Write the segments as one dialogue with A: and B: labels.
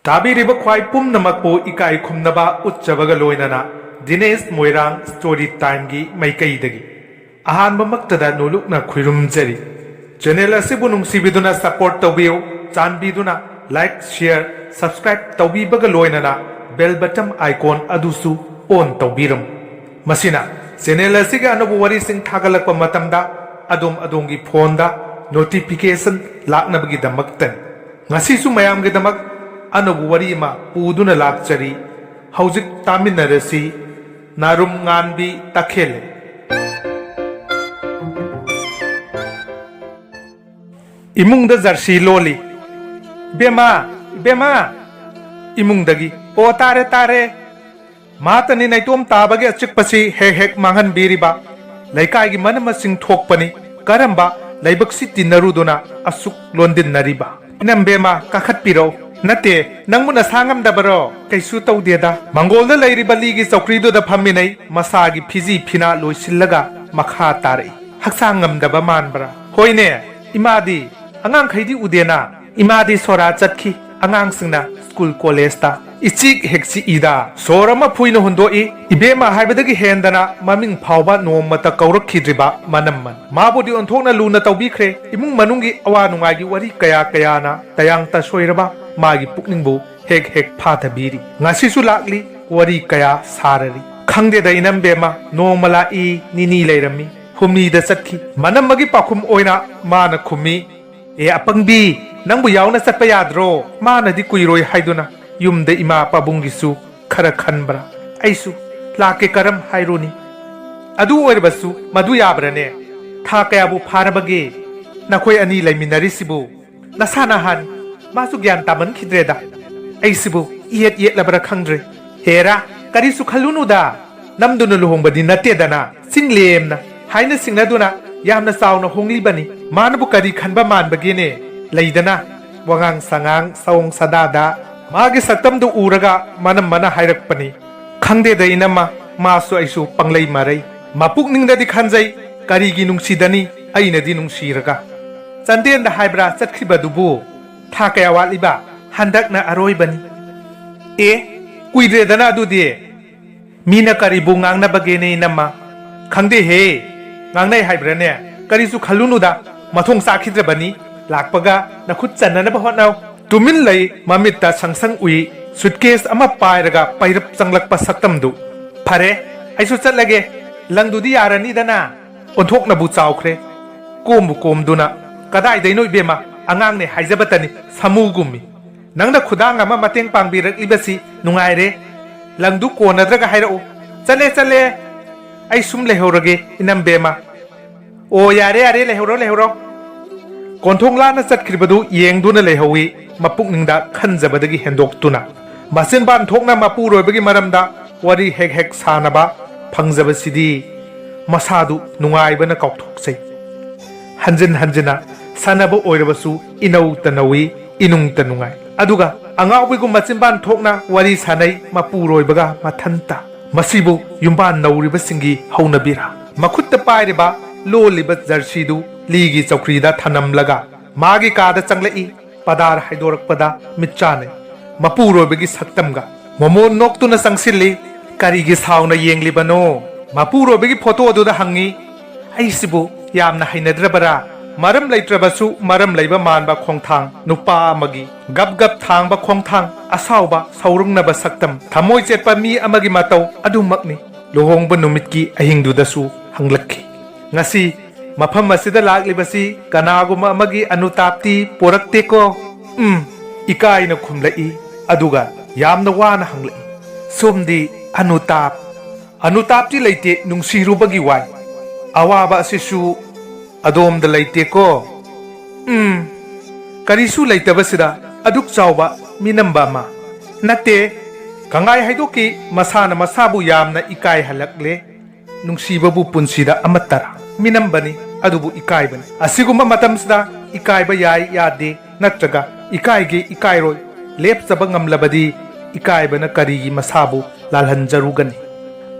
A: ताबीरिब ख्वाई पुमनमकपु इकाई खुमनबा उच्चबग लोइनना दिनेश मोइरांग स्टोरी टाइम की माइकईदगी अहानबमक्तदा नोलुकना खुइरुमजरी चैनल असिबु नुंसिबिदुना सपोर्ट तौबियु चानबिदुना लाइक शेयर सब्सक्राइब तौबीबग लोइनना बेल बटन आइकॉन अदुसु ऑन तौबीरम मसिना चैनल असिगा अनबु वरिसिंग थागलकप मतमदा अदोमगी फोनदा नोटिफिकेशन लाक्नबगी दमक्तन ngasisu mayamge damak अनबु वरी मा पुदुना लाक्चरी हौजिक तामिनरसी नारुम nganbi takhele इमुंगदा जर्सी लोली बेमा बेमा इमुंगदगी ओ तारे तारे मातनी नैतोम ताबगे अचिकपसी हेक मांगन बीरिबा लैकागी मनमसिंग थोकपनी करंबा लैबक्सी तिनरुदुना असुक लोंदिनरिबा इनम बेमा काखत पिरो नते नंगमुना सांगम दबरो कैसु तौदेदा मंगोलदा लैरिबा लीगी चौक्रीदुदा फम्मिनै मसागी फिजी फिना लोइसिल्लगा मखा तारै हक्सांगम दबा मानबरा होइने इमादी अंगांग खैदी उदेना इमादी सोरा चटखी अंगांग सिंगना स्कूल कॉलेज ता इचिक हेक्सी इदा सोरमा फुइनो हुंदोई इबेमा हाइबदगी हेंदना ममिंग फावबा नोमता कौरखिद्रिबा मनमन माबोदी ओंथोकना लूना तौबीख्रे इमुंग मनुंगी अवा नुंगागी वरी कया कयाना तयांग ता सोइरबा मागी पुकनिंगबु हेक फाथबीरी ngasisu lakli wari kaya sarari khangde da inam bema nomala i nini leirami humni da satki manamagi pakhum oina mana khumi e apangbi nangbu yauna satpa yadro mana di kuiroi haiduna yumda ima pabungisu khara khanbra aisu lake karam hairuni adu oirbasu madu yabrane tha kaya bu pharabage nakhoi ani laiminari sibu nasana han मासु ज्ञान तामन खिद्रेदा ऐसिबु इयत लबरा खंद्रे हेरा करिसु खलुनुदा नमदुन लुहोंबदी नतेदना सिंगलेमना हाइना सिंगनादुना यामना साउना होंगलिबनी मानबु करी खनबा मानबगेने लैदना वगांग संगांग सौंग सदादा मागे सतमदु उरगा मनम मना हाइरकपनी खंगदेदा इनमा मासु ऐसु पंगलै मारै मापुकनिंगददी खंजै करिगी नुंसीदनी अइनदी नुंसीरगा चंदेनदा हाइब्रा चटखिबदुबु था कया वालिबा हंदकना अरोइबनी ए कुइद्रेदना अदुदि मीना करिबु nganगना बगेने नम्मा खंगदे हे ngangnai हाइब्रने करिसु खलुनुदा मथोंग साखिद्रबनी लाकपगा नखुत चन्ननबा होनाव तुमिन लै ममित्ता संसंग उइ सुटकेस अमा पाइरगा पैरप चंगलकपा सक्तमदु फरे आइसु चटलगे लंगदुदि यारनीदना ओंथोकनबु चावख्रे कोमबु कोमदुना कदाइ दैनो इबेमा अंगांग ने हाइजबतनी समूगुमी नंगना खुदांग अमा मतेंग पांगबिरकलिबसी नुंगाइरे लंगदु कोनद्रगा हाइरओ चले चले आई सुम लेहौरगे इनम बेमा ओ यारे यारे लेहौरो कोंथोंगलाना चटखिबदु येंगदुना लेहौई मपुकनिंगदा खनजबदगी हेंदोक्तुना मसिनबान थोकना मपुरोइबगी मरमदा वरी हेक सानबा फंगजबसिदी मसादु नुंगाइबना कौथोक्सै हंजिन हंजिना सानबो ओइरबसु इनौ तनवी इनुंग तनुंगाय अदुगा अंगावबिगु मचिनबान थोकना वरी सानै मपुरोइबगा मथंता मसिबु युम्बान नौरिबसिंगी हौनबिरा मखुत्ता पाइरिबा लोलिबा जर्सीदु लीगी चौक्रीदा थनमलगा मागी कादा चंगलई पदार हाइदोरकपदा मिच्चाने मपुरोइबगी सक्तमगा मोमोन नोक्तुना संगसिल्ली करिगी साउना येंगलिबनो मपुरोइबगी फोटो अदुदा हंगी आइसिबु यामना हाइनद्रबरा मरम लैत्रबसु मरम लैबा मानबा खोंथांग नुपा अमगी गब गब थांगबा खोंथांग असावबा सौरुंगनबा सक्तम थमोय चेतपा मी अमगी मातौ अदुमकनी लुहोंगबा नुमितकी अहिंगदुदसु हंगलक्खी ngasi मफम असिदा लाक्लिबसी कनागुमा अमगी अनुताप्ति पोरक्तेको इकाइना खुमलई अदुगा यामना वाना हंगलई सोमदी अनुताप्ति लैते नुंसीरुबगी वाय अवाबा असिसु अदोम द लैते को करिसु लैतबसिदा अदुक चावबा मिनंबा मा नते कंगाई हाइदोकी मसाना मसाबु यामना इकाई हलकले नुंसीबबु पुंसीदा अमतरा मिनंबनी अदुबु इकाइबनी असिगुम्बा मतमसदा इकाइबा याय यादे नत्रगा इकाइगे इकाइरोय लेपचबा ngamlabadi इकाइबना करिगी मसाबु लालहंजरुगनी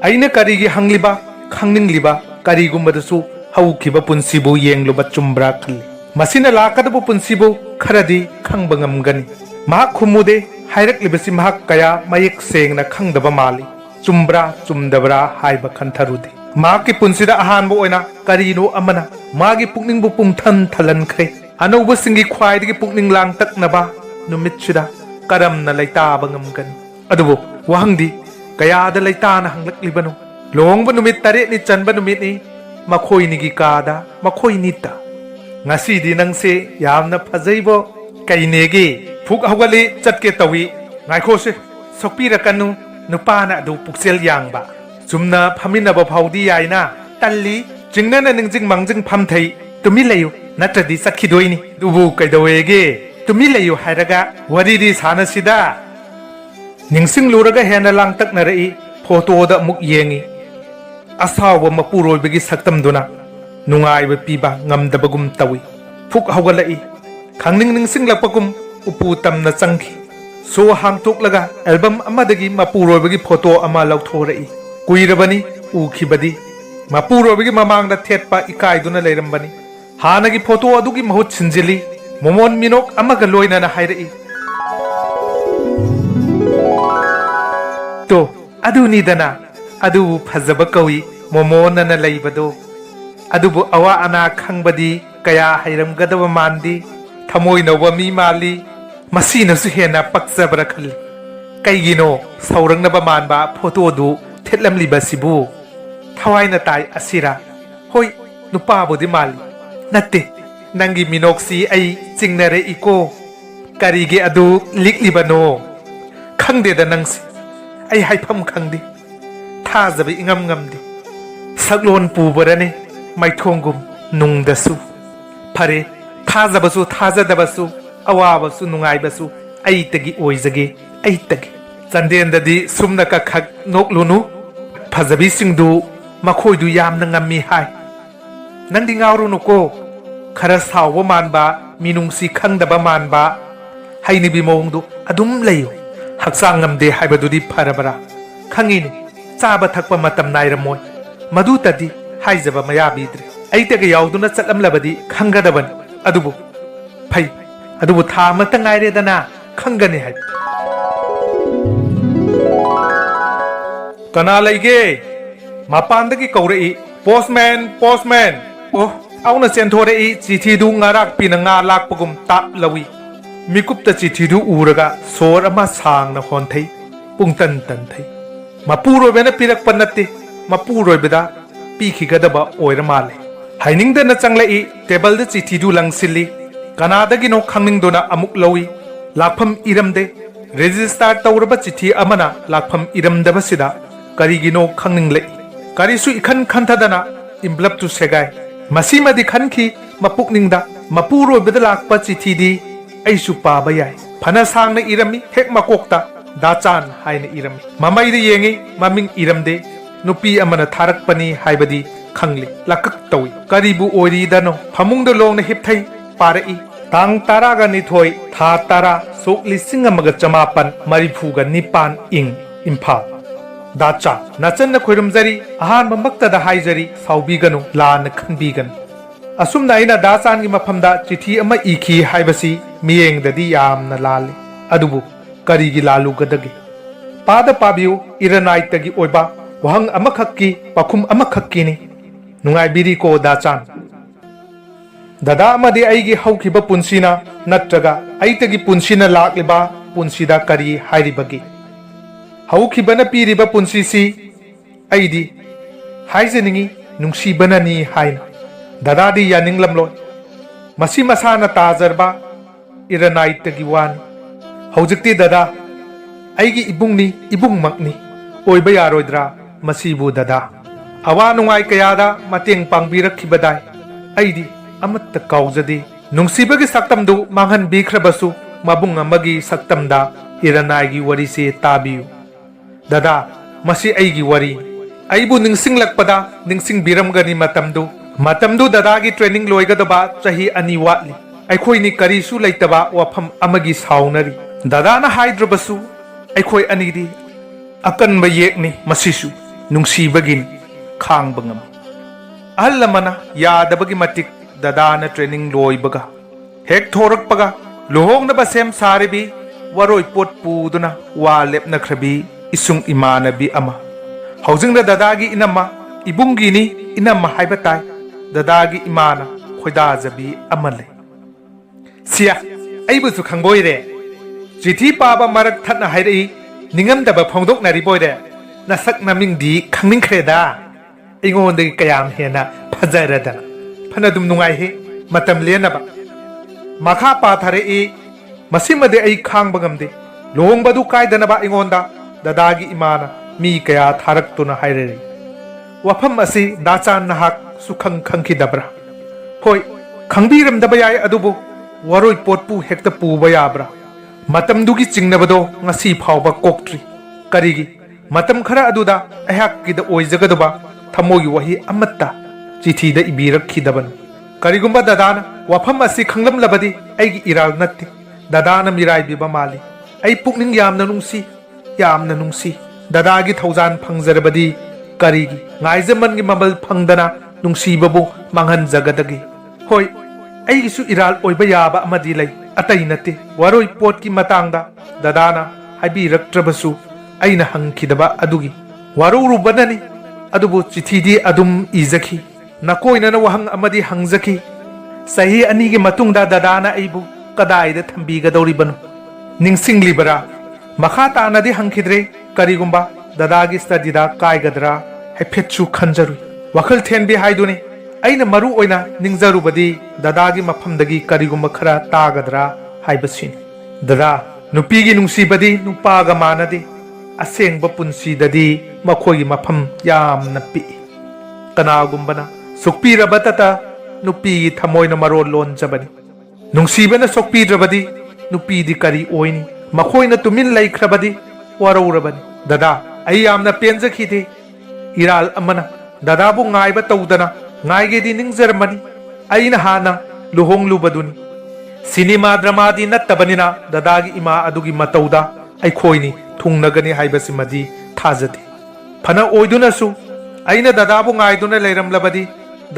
A: अइना करिगी हंगलिबा खंगनिंगलिबा करिगुम्बदसु हौखिबा पुंसीबु येंगलुबा चुम्ब्रा खल्ली मसिना लाकदबु पुंसीबु खरदी खंबंगमगनी मा खुमुदे हाइरक्लिबसि महक कया मयेक सेंगना खंगदबा माली चुम्ब्रा चुम्दबरा हाइबा खंथरुदी माकी पुंसिदा अहानबो ओइना करीनो अमना मागी पुकनिंगबु पुंथन थलनख्रे अनौब सिंगी ख्वाइदगी पुकनिंग लांगतकनबा नुमितसिदा करमना लैताबा ngamgani अदुबो वहंदी कयादा लैताना हंगलक्लिबनो लोंगबा नुमित तरेतनि चनबा नुमितनि मखोइनिगी कादा मखोइनिता ngasidi nangse yamna phajaibo kainege phuk hawgali chatke tawi ngaikho se sokpira kanu nupana adu puksel yangba chumna phamina ba phaudi yaina talli jingna na ningjing mangjing phamthai tumi leyu natradi sakhidoini dubu kaidawege tumi leyu hairaga waridi sana sida ningsing luraga hena langtak narai photo da muk yengi asawa mapuroi saktam duna nungai piba ngamdabagum tawi phuk hawgalai khangning ningsing lakpagum upu tamna changki so hangtuk laga album amadagi mapuroi bagi photo ama lauthorei kuirabani ukhibadi mapuroi bagi mamangda thetpa ikai duna leirambani hanagi photo adugi mahut sinjili momon minok amaga loina na hairei to aduni dana adu phajaba kawi momona na leibado अदुबु अवा अना खंगबदी कया हैरमगदब मानदी थमोय नव मी माली मसीनसु हेना पक्सबरा खल्ली कैगिनो सौरंगनब मानबा photo दु थेटलमलिबसिबु थवाइना ताई असिरा होय नुपाबुदि माली नत्ते नंगी मिनोक्सी ऐ चिंगनरे eco करिगे अदु लिकलिबनो खंगदेदा नंगसी ऐ हाइफम खंगदी थाजब इंगम ngамदी सकलोन पुबरने माइथोंगुम नुंगदसु फरे थाजबसु थाजदबसु अवाबसु नुंगाइबसु ऐतगी ओइजगे ऐतगी चंदेंददी सुमना का खक नोकलुनु फजबी सिंगदु मखोइदु यामना ngami हाय नंदी ngawरुनुको खरा सावबा मानबा मिनुंगसी खंगदबा मानबा हाइनिबि मोंगदु अदुम लैयो हक्सांग ngamde हाइबदुदि फरबरा खंगिनि चाबा थकपा मतम नाइरमोय मदुतदी हाइजबा मयाबीद्रे ऐतगे यावदुना चलमलबदी खंगदबन अदुबु फै अदुबु था मत ngaइरेदना खंगने हाय कना लैगे मापानदगी कौरई पोस्टमैन पोस्टमैन ओ आउना चेंथोरई चिठीदु ngarak पिना लाकपगुम ताप लवी मिकुप्त चिठीदु उरगा सोर अमा सांगना होनथै पुंगतन तनथै मपुरोबेना पिरकप नत्ते मपुरोबेदा पीखिगदबा ओइर माले हाइनिंगदना चंगलई टेबल चिठीदु लंगसिली कनादगिनो खंगनिंगदोना अमुक लवी लाफम इरमदे रेजिस्टर तौरबा चिठी अमना लाफम इरमदबसिदा करिगिनो खंगनिंगले करिसु इखन खंथदना इम्बलप तु सेगाय मसीमदि खनखी मपुकनिंगदा मपुरोबेदा लाकपा चिठीदी ऐसु पाबा याय फना सांगना इरमी हेक मकोकता दाचान हाइना इरमी ममैदे येंगी ममिंग इरमदे नुपी अमना थारकपनी हाइबदी खंगली लकक तवी करीबु ओइरीदनो फमुंगदो लोंगना हिपथै पारई तांग तारागा निथोय था तारा सोक लिसिंग अमगा चमापन मरिफुगा निपान इंग इम्फाल दाचा नचन खोइरमजरी अहान ममक्तदा हाइजरी साउबीगनु लान खनबीगन असुमना आइना दाचानगी मफमदा चिठी अमा इखी हाइबसी मियेंगददी यामना लाले अदुबु करीगी लालुगदगे पाद पाबियु इरनाइतगी ओइबा वहंग अमखक्की पखुम अमखक्कीनी नुंगाइबिरी को दाचान ददा अमदे आइगी हौखिबा पुंसिना नत्रगा आइतगी पुंसिना लाक्लिबा पुंसिदा करी हाइरिबगी हौखिबना पीरिबा पुंसिसी आइदी हाइजनिंगी नुंसीबनानी हाइना ददादी यानिंगलमलोय मसी मसाना ताजरबा इरनाइतगी वानी हौजिक्ति ददा आइगी इबुंगनी इबुंगमकनी ओइबा यारोइद्रा मसीबु ददा अवा नुंगाई कयादा मतेंग पांगबिरखिबदाय आइदी अमत्त काउजदी नुंसीबगी सक्तमदु मांगहन बिख्रबसु मबुंग अमगी सक्तमदा इरनाइगी वरीसे ताबियु ददा मसी आइगी वरी आइबु निंगसिंगलकपदा निंगसिंगबिरमगनी मतमदु ददागी ट्रेनिंग लोइगदबा चही अनि वाटली अखोइनी करीसु लैतबा वाफम अमगी साउनरी ददाना हाइद्रबसु अखोइ अनिदी अकनब येकनी मसीसु नुंसीबगिन खांगबंगम अहलमना यादबगी मतिक ददाना training लोइबगा Keck थोरकपगा लोहोंगनबा same सारेबी waroi pot puduna wa lepnakhrabi isung imanabi ama haujingda dadagi inama ibungi ni inama haiba tai dadagi imana khoida jabi amale sia aibu su khangoi re chithi paba marak thatna hairei ningam daba phongdok nari boire nasak naming di khangning khreda ingon de kayam hena phajaradana phana dum nungai he matam lenaba makha pa thare e masimade ai khang bagam de lohong badu kaidanaba ingonda dadagi imana mi kaya tharak tuna haire wafam asi dachan nahak sukhang khangki dabra hoi khangbiram daba yai adubu waroi potpu hekta pu bayabra matam dugi chingnabado ngasi phawba koktri karigi matam khara aduda ahak kida oijagadaba thamogi wahi amatta chithi da ibirak khidaban karigumba dadana wafam asi khanglam labadi aigi iral natti dadana mirai biba mali ai pukning yamna nungsi dadagi thaujan phangjarabadi karigi ngaijaman gi mabal phangdana nungsi babu manghan jagadagi hoi ai su iral oiba yaba amadi lai atai nate waroi pot ki matangda dadana habi raktrabasu aina hangkhidaba adugi waruru banani adubu chithidi adum izaki nakoina na wahang amadi hangjaki sahi ani gi matungda dadana aibu kadaida thambi gadoribanu ningsinglibara makha tanadi hangkhidre karigumba dadagi stadida kaigadra haifetchu khanjaru wakhal thenbi haiduni aina maru oina ningjarubadi dadagi mafamdagi karigumba khara tagadra haibasin dada nupigi nungsibadi nupaga manadi asengba punsidadi makhoi mafam yamna pi kanagumbana sukpiraba tata nupigi thamoina marol lonjabani nungsibana sokpidrabadi nupidi kari oini makhoi tumin laikhrabadi waraurabani dada ai yamna penjakhide iral amana dadabu ngaiba tawdana ngaigedi ningjarmani aina hana luhong lubaduni cinema drama di nattabanina dadagi ima adugi matauda ai khoini thungnagani haibasimadi thajati phana oiduna su aina dadabu ngaiduna leiramlabadi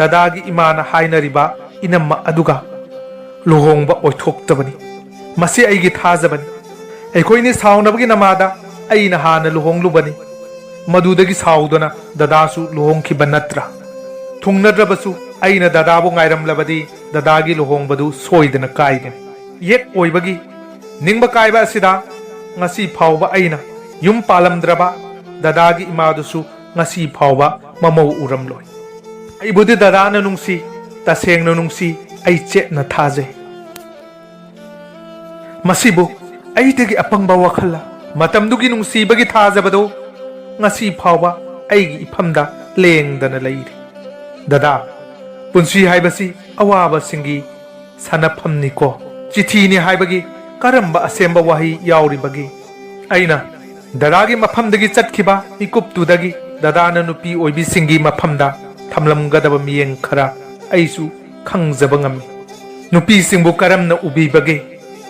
A: dadagi imana hainariba inamma aduga luhongba oithoktabani masi aigi thajabani aikhoini saunabagi namada aina hana luhong lubani madudagi saudana dadasu luhong khibanatra thungnadrabasu aina dadabu ngairamlabadi dadagi luhongbadu soidana kaigani yek oibagi ningba kaiba asida ngasi phawba aina yum palamdraba dadagi imadusu ngasi phawba mamau uramloi aibudi dadana nungsi tasengna nungsi ai chetna thajai masibu aidagi apangba wakhalla matamdugi nungsibagi thajabado ngasi phawba aigi ifamda lengdana leiri dada punsi haibasi awaba singi sanaphamni ko chithi ni haibagi karamba asemba wahi yauribagi aina dadagi mafamdagi chatkhiba ikuptudagi dadana nupi oibi singi mafamda thamlamgadaba miyeng khara aisu khangjaba ngami nupi singbu karamna ubibage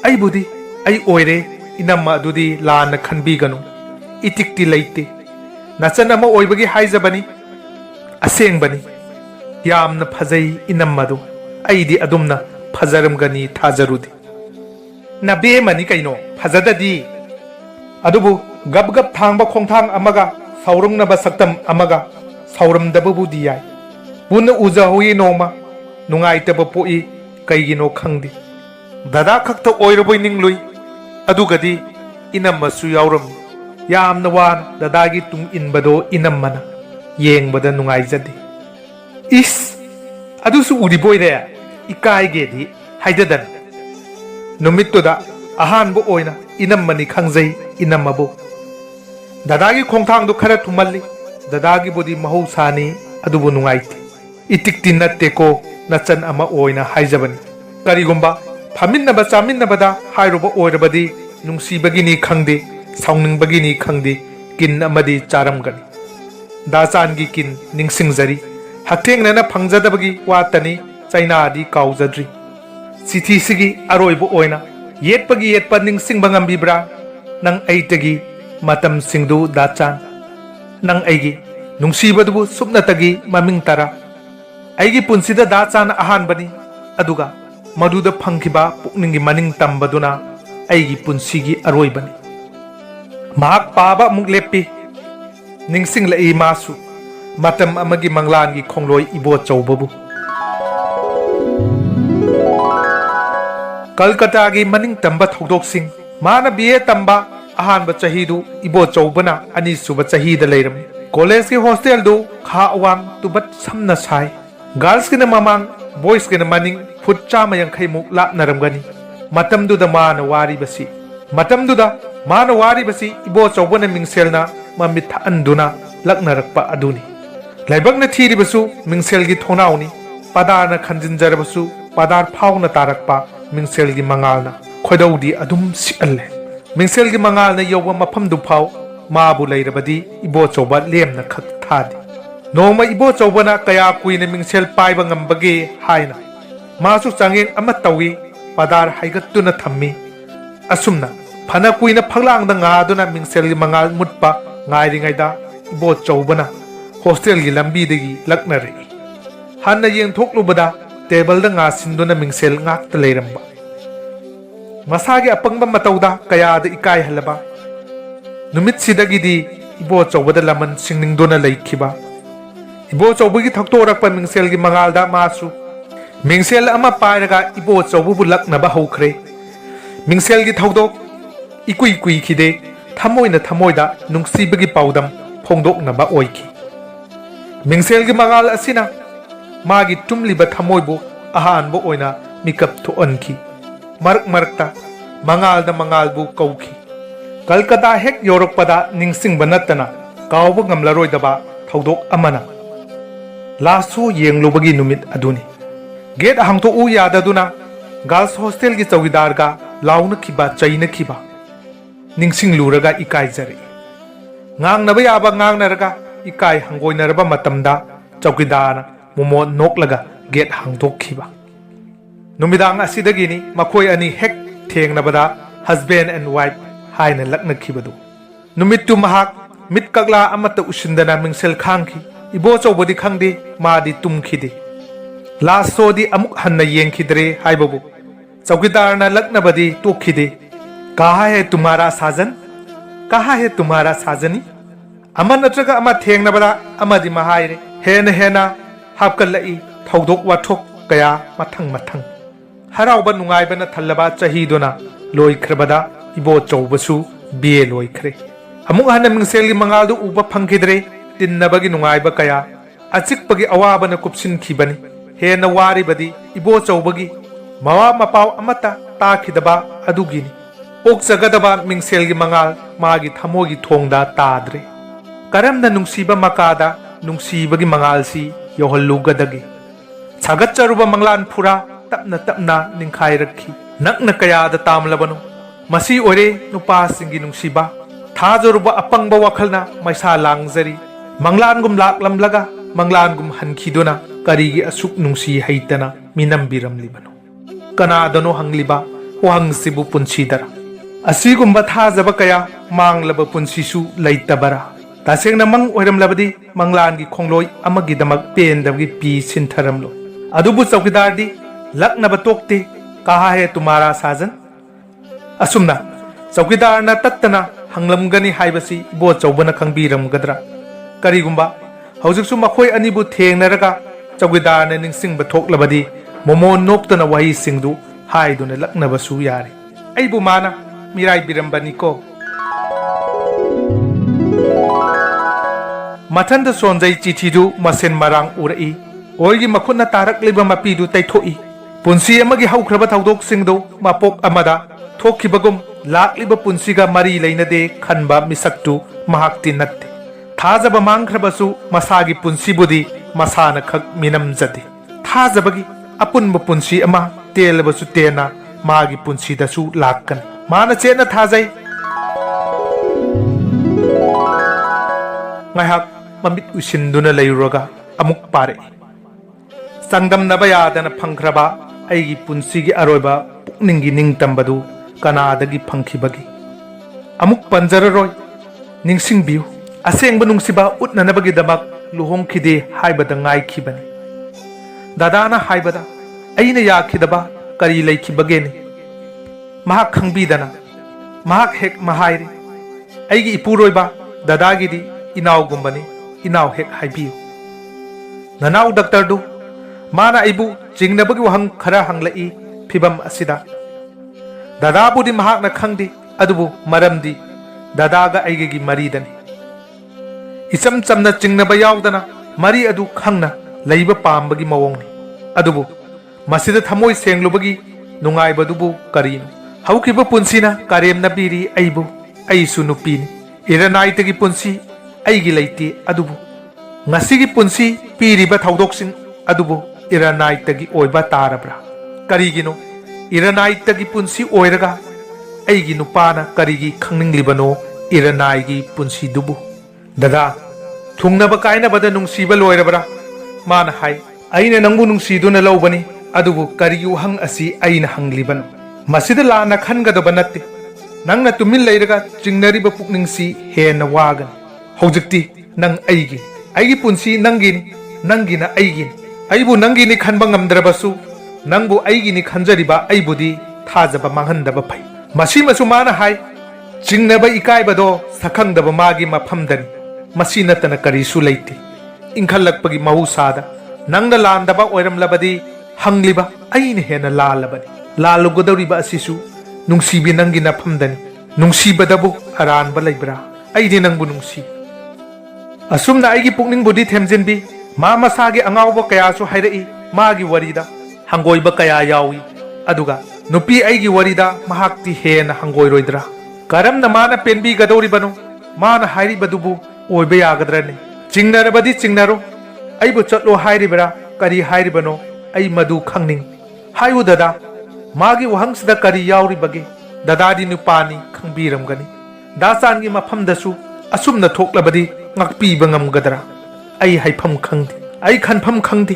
A: aibudi ai oire inamma adudi lana khanbiganu itikti leite nachan ama oibagi haijabani asengbani yamna phajai inammadu aidi adumna phajaramgani thajarudi nabe mani kaino phajadadi adubu gab gab thangba khongthang amaga saurungnaba saktam amaga sauramdabu diyai bunna uja hui noma nungaitaba poi kaigino khangdi dada khakta oiraboi ninglui adugadi inammasu yauram yamna wan dadagi tung inbado inammana yengbada nungaijadi is adusu uriboire ikaigedi haidadan numittuda ahanbu oina inammani khangjai inammabu dadagi khongthangdu khara thumalli dadagi bodi mahousani adubu nungaiti itikti natteko nachan ama oina haijabani karigumba phaminnaba chaminnabada hairuba oirabadi nungsibagini khangde saunningbagini khangde kin amadi charamgani dachangi kin ningsingjari haktengnana phangjadabagi watani chainadi kaujadri chithi sigi aroibu oina yetpa ningsingba ngambibra nang aitagi matam singdu dachan nang aigi nungsibadu supnatagi maming tara aigi punsida dachan ahan bani aduga maduda phangkiba pukningi maning tambaduna ꯑꯩꯒꯤ ꯄꯨꯟꯁꯤꯒꯤ ꯑꯔꯣꯏꯕꯅꯤ ꯃꯍꯥꯛ ꯄꯥꯕ ꯑꯃꯨꯛ ꯂꯦꯞꯄꯤ ꯅꯤꯡꯁꯤꯡꯂꯛꯏ ꯃꯥꯁꯨ ꯃꯇꯝ ꯑꯃꯒꯤ ꯃꯪꯂꯥꯟꯒꯤ ꯈꯣꯡꯂꯣꯏ ꯏꯕꯣꯆꯧꯕꯕꯨ ꯀꯜꯀꯇꯥꯒꯤ ꯃꯅꯤꯡꯇꯝꯕ ꯊꯧꯗꯣꯛꯁꯤꯡ ꯃꯥꯅ BA ꯇꯝꯕ ꯑꯍꯥꯟꯕ ꯆꯍꯤꯗꯨ ꯏꯕꯣꯆꯧꯕꯅ ꯑꯅꯤꯁꯨꯕ ꯆꯍꯤꯗ ꯂꯩꯔꯝꯃꯤ ꯀꯣꯂꯦꯖꯀꯤ ꯍꯣꯁꯇꯦꯜꯗꯨ ꯈꯥ ꯑꯋꯥꯡ ꯇꯨꯕꯠ ꯁꯝꯅ ꯁꯥꯏ ꯒꯥꯔꯜꯁꯀꯤꯅ ꯃꯃꯥꯡ ꯕꯣꯏꯁꯀꯤꯅ ꯃꯅꯤꯡ ꯐꯨꯠ 150ꯃꯨꯛ ꯂꯥꯞꯅꯔꯝꯒꯅꯤ ꯃꯇꯝꯗꯨꯗ ꯃꯥꯅ ꯋꯥꯔꯤꯕꯁꯤ ꯏꯕꯣꯆꯧꯕꯅ ꯃꯤꯡꯁꯦꯜꯅ ꯃꯃꯤꯠ ꯊꯛꯍꯟꯗꯨꯅ ꯂꯛꯅꯔꯛꯄ ꯑꯗꯨꯅꯤ ꯂꯥꯏꯕꯛꯅ ꯊꯤꯔꯤꯕꯁꯨ ꯃꯤꯡꯁꯦꯜꯒꯤ ꯊꯣꯡꯅꯥꯎꯅꯤ ꯄꯥꯗꯥꯔꯅ ꯈꯟꯖꯤꯟꯖꯔꯕꯁꯨ ꯄꯥꯗꯥꯔ ꯐꯥꯎꯅ ꯇꯥꯔꯛꯄ ꯃꯤꯡꯁꯦꯜꯒꯤ ꯃꯉꯥꯜꯅ ꯈꯣꯏꯗꯧꯗꯤ ꯑꯗꯨꯝ ꯁꯤꯛꯍꯜꯂꯦ ꯃꯤꯡꯁꯦꯜꯒꯤ ꯃꯉꯥꯜꯅ ꯌꯧꯕ ꯃꯐꯝꯗꯨ ꯐꯥꯎ ꯃꯥꯕꯨ ꯂꯩꯔꯕꯗꯤ ꯏꯕꯣꯆꯧꯕ ꯂꯦꯝꯅ ꯈꯛ ꯊꯥꯗꯦ ꯅꯣꯡꯃ ꯏꯕꯣꯆꯧꯕꯅ ꯀꯌꯥ ꯀꯨꯏꯅ ꯃꯤꯡꯁꯦꯜ ꯄꯥꯏꯕ ꯉꯝꯕꯒꯦ ꯍꯥꯏꯅ ꯃꯥꯁꯨ ꯆꯥꯡꯌꯦꯡ ꯑꯃ ꯇꯧꯏ ꯄꯥꯗꯥꯔ ꯍꯥꯏꯒꯠꯇꯨꯅ ꯊꯝꯃꯤ ꯑꯁꯨꯝꯅ ꯐꯅ ꯀꯨꯏꯅ ꯐꯛꯂꯥꯡꯗ ꯉꯥꯗꯨꯅ ꯃꯤꯡꯁꯦꯜꯒꯤ ꯃꯉꯥꯜ ꯃꯨꯠꯄ ꯉꯥꯏꯔꯤꯉꯩꯗ ꯏꯕꯣꯆꯧꯕꯅ ꯍꯣꯁꯇꯦꯜꯒꯤ ꯂꯝꯕꯤꯗꯒꯤ ꯂꯛꯅꯔꯛꯏ ꯍꯟꯅ ꯌꯦꯡꯊꯣꯛꯂꯨꯕꯗ ꯇꯦꯕꯜꯗ ꯉꯥꯁꯤꯟꯗꯨꯅ ꯃꯤꯡꯁꯦꯜ ꯉꯥꯛꯇ ꯂꯩꯔꯝꯕ ꯃꯁꯥꯒꯤ ꯑꯄꯪꯕ ꯃꯇꯧꯗ ꯀꯌꯥꯗ ꯏꯀꯥꯏꯍꯜꯂꯕ ꯅꯨꯃꯤꯠꯁꯤꯗꯒꯤꯗꯤ ꯏꯕꯣꯆꯧꯕꯗ ꯂꯃꯟ ꯁꯤꯡꯅꯤꯡꯗꯨꯅ ꯂꯩꯈꯤꯕ ꯏꯕꯣꯆꯧꯕꯒꯤ ꯊꯛꯇꯣꯔꯛꯄ ꯃꯤꯡꯁꯦꯜꯒꯤ ꯃꯉꯥꯜꯗ ꯃꯥꯁꯨ ꯃꯤꯡꯁꯦꯜ ꯑꯃ ꯄꯥꯏꯔꯒ ꯏꯕꯣꯆꯧꯕꯕꯨ ꯂꯛꯅꯕ ꯍꯧꯈ꯭ꯔꯦ ꯃꯤꯡꯁꯦꯜꯒꯤ ꯊꯧꯗꯣꯛ ꯏꯀꯨꯏ ꯀꯨꯏꯈꯤꯗꯦ ꯊꯃꯣꯏꯅ ꯊꯃꯣꯏꯗ ꯅꯨꯡꯁꯤꯕꯒꯤ ꯄꯥꯎꯗꯝ ꯐꯣꯡꯗꯣꯛꯅꯕ ꯑꯣꯏꯈꯤ ꯃꯤꯡꯁꯦꯜꯒꯤ ꯃꯉꯥꯜ ꯑꯁꯤꯅ ꯃꯥꯒꯤ ꯇꯨꯝꯂꯤꯕ ꯊꯃꯣꯏꯕꯨ ꯑꯍꯥꯟꯕ ꯑꯣꯏꯅ ꯃꯤꯀꯞ ꯊꯣꯛꯍꯟꯈꯤ ꯃꯔꯛ ꯃꯔꯛꯇ ꯃꯉꯥꯜꯅ ꯃꯉꯥꯜꯕꯨ ꯀꯧꯈꯤ ꯀꯜꯀꯇꯥ ꯍꯦꯛ ꯌꯧꯔꯛꯄꯗ ꯅꯤꯡꯁꯤꯡꯕ ꯅꯠꯇꯅ ꯀꯥꯎꯕ ꯉꯝꯂꯔꯣꯏꯗꯕ ꯊꯧꯗꯣꯛ ꯑꯃꯅ ꯂꯥꯁ ꯁꯣ ꯌꯦꯡꯂꯨꯕꯒꯤ ꯅꯨꯃꯤꯠ ꯑꯗꯨꯅꯤ ꯒꯦꯠ ꯍꯥꯡꯇꯣꯛꯎ ꯌꯥꯗꯗꯨꯅ ꯒꯥꯔꯜꯁ ꯍꯣꯁꯇꯦꯜꯒꯤ ꯆꯧꯀꯤꯗꯥꯔꯒ ꯂꯥꯎꯅꯈꯤꯕ ꯆꯩꯅꯈꯤꯕ ꯅꯤꯡꯁꯤꯡꯂꯨꯔꯒ ꯏꯀꯥꯏꯖꯔꯛꯏ ꯉꯥꯡꯅꯕ ꯌꯥꯕ ꯉꯥꯡꯅꯔꯒ इकाई हंगोइनरबा मतमदा चौकीदार मोमो नोकलगा गेट हांगदोखिबा नुमिदांग असिदगिनी मखोय अनि हेक थेंगनबदा हस्बैंड एंड वाइफ हाइना लक्नखिबदु नुमित्तु महाक मिट कगला अमत उशिंदना मिंगसेल खांखी इबो चौबदी खंगदे मादी तुमखिदे लास्ट सोदी अमुक हन्ना येंखिदरे हाइबबु चौकीदारना लक्नबदी तोखिदे कहा है तुम्हारा साजन कहा है तुम्हारा साजनी अमन नत्रगा अमा थेंगनबदा अमदि महाइरे हेना हेना हापकलई थौदोक वाथोक कया मथंग मथंग हराउबा नुंगाइबना थल्लबा चहीदोना लोइख्रबदा इबो चौबसु बीए लोइख्रे अमुक हन्ना मिंगसेलगी मंगालदु उबा फंखिद्रे तिन्नबगी नुंगाइबा कया अचिकपगी अवाबना कुपसिनखिबनी हेना वारिबदी इबो चौबगी मवा मपाव अमता ताखिदबा अदुगिनी ओक्सगदबा मिंगसेलगी मंगाल मागी थमोगी थोंगदा ताद्रे करमना नुंसीबा मकादा नुंसीबगी मंगालसी योहल्लुगदगी सागच्चरुबा मंगलान फुरा तपना तपना निंखाई रखी नकना कयादा तामलबनो मसी ओरे नुपासिंगी नुंसीबा थाजरुबा अपंगबा वखलना मैसा लांगजरी मंगलानगुम लाकलमलगा मंगलानगुम हनखिदुना करीगी असुक नुंसी हैतना मिनमबिरमलिबनो कनादनो हंगलिबा वहंगसिबु पुंसीदरा असिगुम्बा थाजबा कया मांगलबा पुंसीसु लैतबरा तसेंगना मंग ओइरमलबदी मंगलानगी खोंगलोय अमगिदमक पेंदबगी पी सिंथरमलो अदुबु चौकीदारदी लक्नब तोक्ते कहा है तुम्हारा साजन असुमना चौकीदारना तत्तना हंगलमगनी हाइबसी इबो चौबना खंगबिरमगदरा करीगुम्बा हौजिकसु मखोय अनिबु थेंगनरगा चौकीदारना निंगसिंगबा थोकलबदी मोमो नोक्तना वही सिंगदु हाइदुना लक्नबसु यारे अइबु माना मिराय बिरमबनीको मथंद सोनजई चिठीदु मसेन मरांग उरई ओइगी मखुना तारकलिबा मपीदु तैथोई पुंसी अमगी हौख्रबा थौदोकसिंगदु मपोक अमदा थोखिबगुम लाक्लिबा पुंसीगा मरी लैनदे खनबा मिसक्तु महाक्ति नत्ते थाजबा मांख्रबसु मसागी पुंसीबुदी मसाना खक मिनमजदे थाजबगी अपुनबा पुंसी अमा तेलबसु तेना मागी पुंसीदसु लाक्कन माना चेना थाजै ngahak mamit usinduना लैरुरगा अमुक पारे संगमनबा यादना फंख्रबा अइगी पुंसीगी अरोइबा पुकनिंगी निंगतंबदु कनादगी फंखिबगी अमुक पंजररोय निंगसिंगबियु असेंगबा नुंगसिबा उतननबगी दमक लुहोंखिदे हाइबदा ngaइखिबनी दादाना हाइबदा अइना याखिदबा करी लैखिबगेनि महाक खंगबिदना mahak hek mahairi aigi ipuroiba dadagidi inaw gumbani inaw hek haibiu nanaw doctor du mana aibu jingnabagi wahang khara hanglai phibam asida dada budi mahak na khangdi adubu maramdi dadaga aigigi maridani isam chamna jingnaba yaudana mari adu khangna leiba pambagi mawongni adubu masida thamoi senglubagi nungaibadubu karino haukiba punsina karemna biri aibu aisu nupini iranai punsi aigi leiti adubu ngasigi punsi piriba thaudoksin adubu iranai oiba tarabra karigino iranai punsi oiraga aigi nupana karigi khangninglibano iranai gi punsi dubu dada thungnaba kainabada nungsiba loirabra mana hai aina nangbu nungsiduna lobani adubu karigi uhang asi aina hanglibano masida lana khangadaba natte nangna tumin leiraga jingnariba pukningsi hena wagan hojikti nang aigi punsi nangini nangina aigini aibu nangini khanba ngamdrabasu nangbu aigini khanjariba aibudi thajaba manghandaba phai masi masu mana hai jingnaba ikaibado sakhangdaba magi mafamdani masi natana karisu leiti inkhallakpagi mahusada nangna landaba oiramlabadi hangliba aina hena lalabani lalugodoriba asisu nungsibi nangi nafamdani nungsibadabu aranba leibra aidi nangbu nungsi asumna aigi pukning budi themjinbi ma masagi angawba kayasu hairai magi warida hangoiba kaya yawi aduga nupi aigi warida mahakti hena hangoiroidra karamna mana penbi gadoribano mana hairibadubu oiba yagadrane jingnarabadi jingnaro aibu chatlo hairibra kari hairibano ai madu khangning hayu dada magi wahangsida kari yauribage dadadi nupani khangbiramgani dasangi mafamdasu asumna thoklabadi ngakpiba ngamgadra ai haifam khangdi ai khanfam khangdi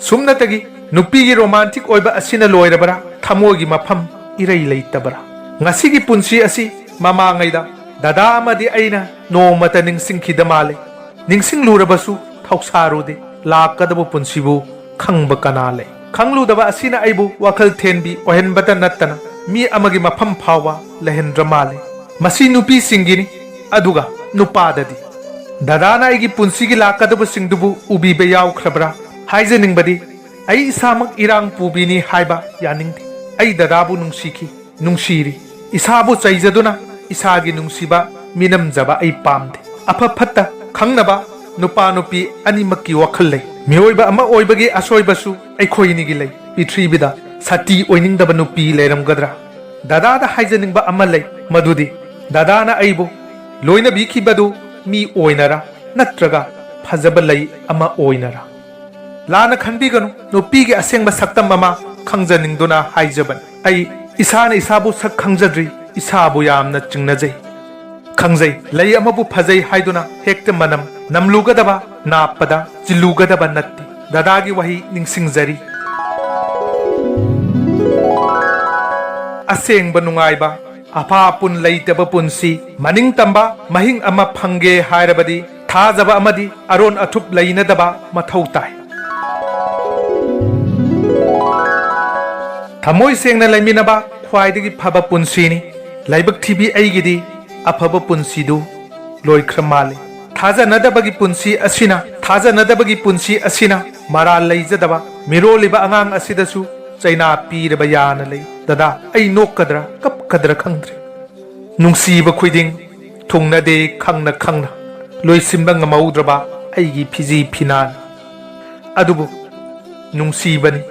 A: sumnatagi nupigi romantic oiba asina loirabara thamogi mafam irei leitabara ngasigi punsi asi mamangaida dada amadi aina nomata ningsingkhida male ningsing lurabasu thausarude lakadabu punsibu khangba kanale khangludaba asina aibu wakhal thenbi ohenbata nattana mi amagi mafam phawa lehendra male masi nupi singini aduga nupadadi dadana aigi punsigi lakadabu singdubu ubibe yaukhrabra haijaningbadi ai isamak irang pubini haiba yaningdi ai dadabu nungsiki nungsiri isabu chaijaduna isagi nungsiba minamjaba ai pamde afa phatta khangnaba nupa nupi animakki wakhal lei mioiba ama oibagi asoibasu aikhoinigi lei pithribi sati oiningdaba nupi leiramgadra dadada haijaningba ama lei madudi dadana aibu loina bikhibadu mi oinara natraga phajaba lei ama oinara lana khanbiganu nupigi asengba saktam mama khangjaningduna haijaban ai isana isabu sak khangjadri isabu yamna chingnajai khangjai lei amabu phajai haiduna hekta manam namlugadaba napada jilugadaba natti dadagi wahi ningsingjari asengba nungaiba apa pun leitaba punsi maning tamba mahing ama phange hairabadi thajaba amadi aron athup leinadaba mathau tai thamoi sengna laiminaba khwaidagi phaba punsini laibak thibi aigidi afaba punsidu loikhramale thajanadabagi punsi asina maral leijadaba miroliba angang asidasu chaina piraba yana lei dada ai nokadra kapkadra khangdre nungsiba khuiding thungnade khangna loisimba ngamaudraba aigi phiji phinan adubu nungsibani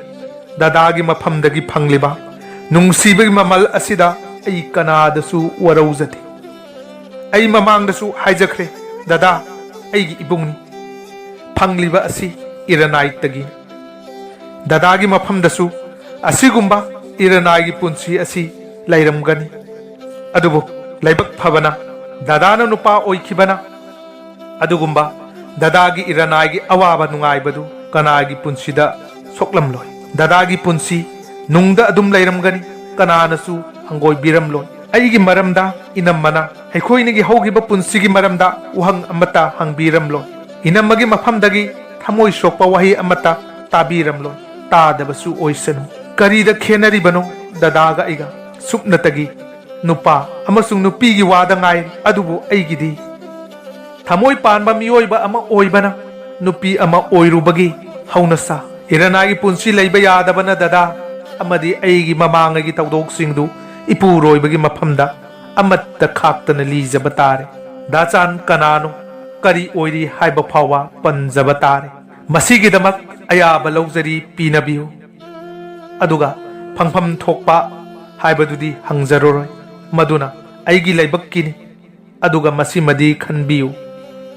A: dadagi mafamdagi phangliba nungsibagi mamal asida ai kanadasu warauzati ai mamangdasu haijakhre dada aigi ibungni phangliba asi iranai tagi dadagi mafamdasu asigumba iranai punsi asi lairamgani adubu laibak phabana dadana nupa oikhibana adugumba dadagi iranai awaba nungaibadu kanagi punsida soklamloi dadagi punsi nungda adum lairamgani kananasu hangoi biramloi aigi maramda inammana hekhoinigi haugiba punsigi maramda uhang amata hangbiramloi inammagi mafamdagi thamoi sokpa wahi amata tabiramloi tadabasu oisanu karida khenaribano dadaga iga supnatagi नुपा अमसुंग नुपीगी वादा ngai adubu aigidi thamoi panba miyoiba ama oibana nupi ama oirubagi haunasa iranagi punsi leiba yadabana dada amadi aigi mamangagi tawdoksingdu ipuroibagi mafamda amatta khaktana lijaba tare dachan kanano kari oiri haiba phawa panjaba tare masigidamak ayaba lawjari pinabiu aduga phangpham thokpa haibadudi hangjaroroi maduna aigi laibakini aduga masimadi khanbiu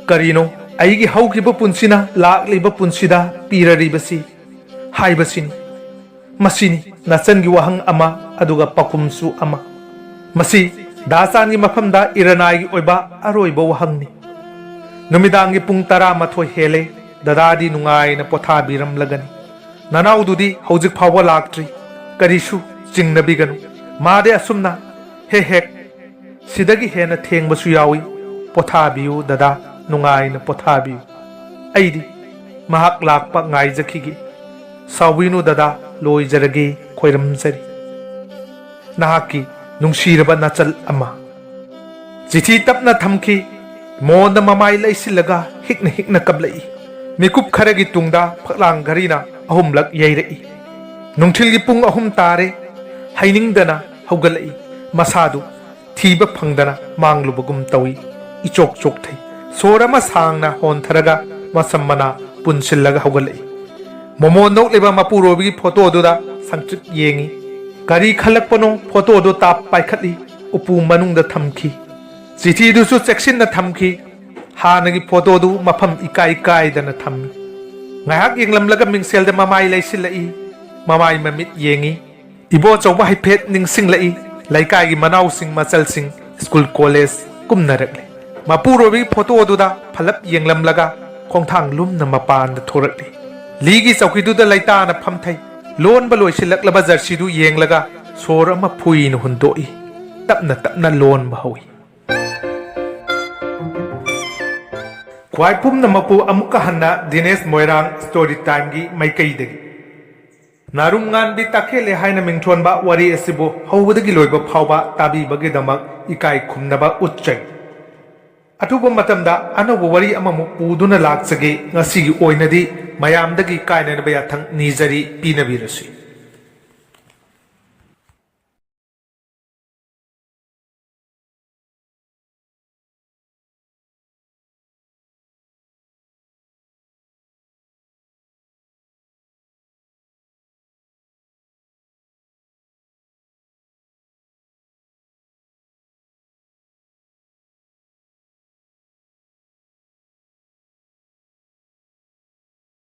A: karino aigi haukiba punsina lakliba punsida piraribasi haibasini masini nachangi wahang ama aduga pakumsu ama masi dasangi mafamda iranai oiba aroiba wahangni numidangi pung 12 hele dadadi nungai na pothabiram lagani nanaududi haujik phawa laktri karisu jingnabiganu made asumna he hek sidagi hena thengbasu yawi pothabiu dada nungai na pothabiu aidi mahak lakpa ngai jakhigi sawinu dada loijarage khoiramjari nahaki nungsiraba nachal ama chithi tapna thamki monda mamai laisilaga hikna kablai mikup kharagi tungda phaklang garina ahumlak yairei nungthilgi pung ahum tare hainingdana haugalai masadu thiba phangdana manglubagum tawi ichok chok thai sorama sangna hontharaga masammana punsillaga haugalai momo nok leba mapurobi photo duda sangchit yengi gari khalakpano photo do tap paikhatli upu manungda thamki chithi du su section na thamki hanagi photo du mafam ikai dana thammi ngahak yenglamlaga mingsel da mamai laisilai mamai mamit yengi ibo chawba haiphet ningsinglai laikai gi manau sing machal sing school college kumnarakle mapurobi photo du da phalap yenglamlaga khongthang lumna mapan da thorakli ligi chauki du da laita na phamthai lon baloi silaklaba jersey du yenglaga sor ama phuin hundoi tapna lon bahawi kwai pum na mapu amuka hanna Dinesh Moirang story time gi maikaidagi narungan bi takhele haina mingthon ba wari asibu howdagi loiba phawba tabi bagi damak ikai khumnaba utchai atuba matamda anobo wari amamu puduna laksage ngasigi oinadi mayamdagi kainana ba yathang nijari pinabirasi